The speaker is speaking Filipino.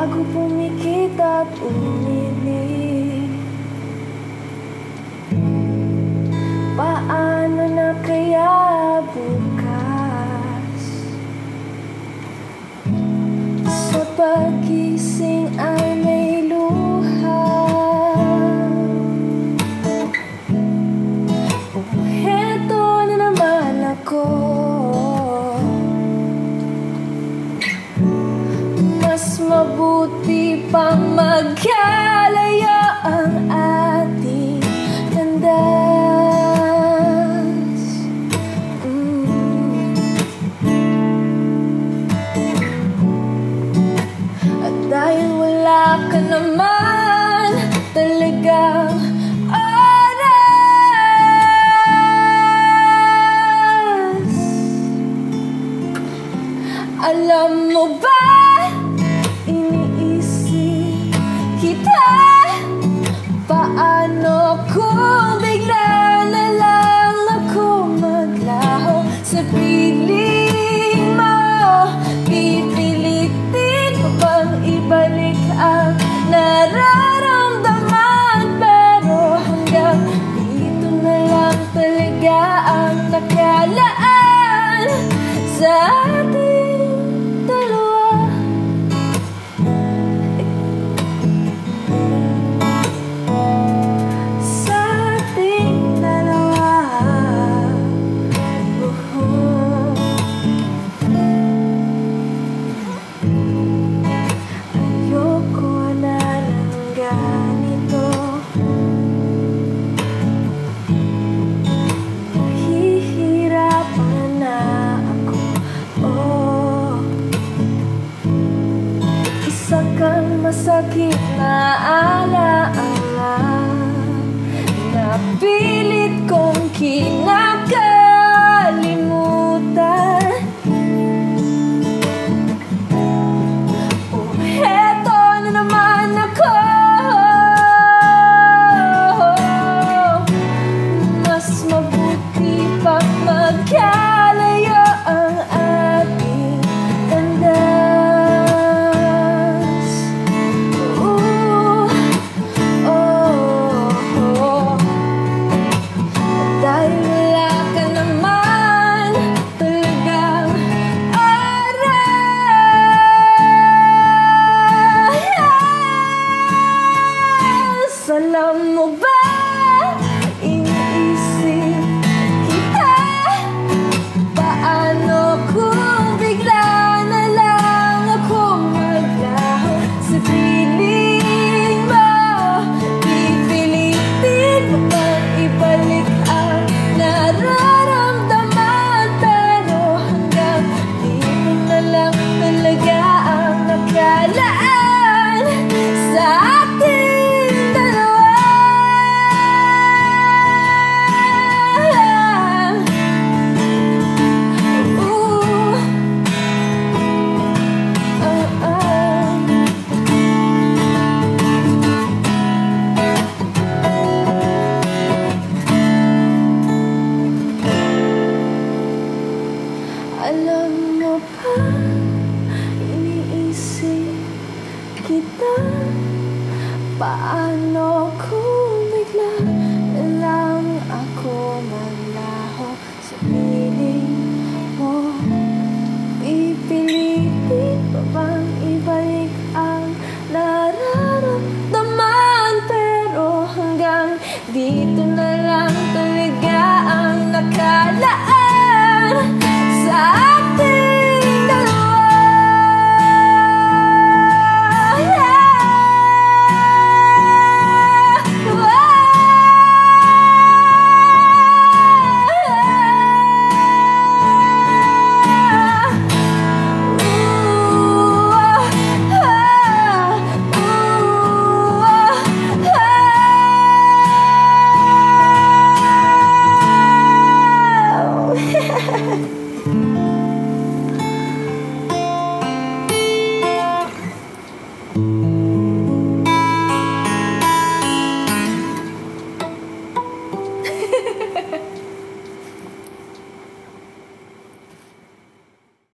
bago pumikit at umiling. Paano na kaya bukas? Sa pagising ay may luha. Heto na naman ako. Mas mabuti pang magkalaya ang ating landas. At dahil wala ka naman talagang oras, alam mo ba, iniisip kita. Paano kung bigla na lang ako maglaho sa piling mo? Pipilitin ko bang ibalik ang nararamdaman? Pero hanggang dito na lang talaga ang nakalaan sa ating dalawa. Sa ating dalawa. Ayoko na ng ganito. Nahihirapan na ako. Oh, isa kang masakit na alaala na pilit kong kinakalimutan. Oh, heto na naman ako. Mas mabuti pang magkalaya ang ating landas. Dahil wala ka naman talagang oras. Alam mo ba, iniisip kita. Paano kung bigla na lang ako maglaho sa piling mo? Pipilitin ko bang ibalik ang nararamdaman? Pero hanggang dito na lang talaga ang nakalaan sa ating dalawa. Alam mo ba, iniisip kita. Paano kung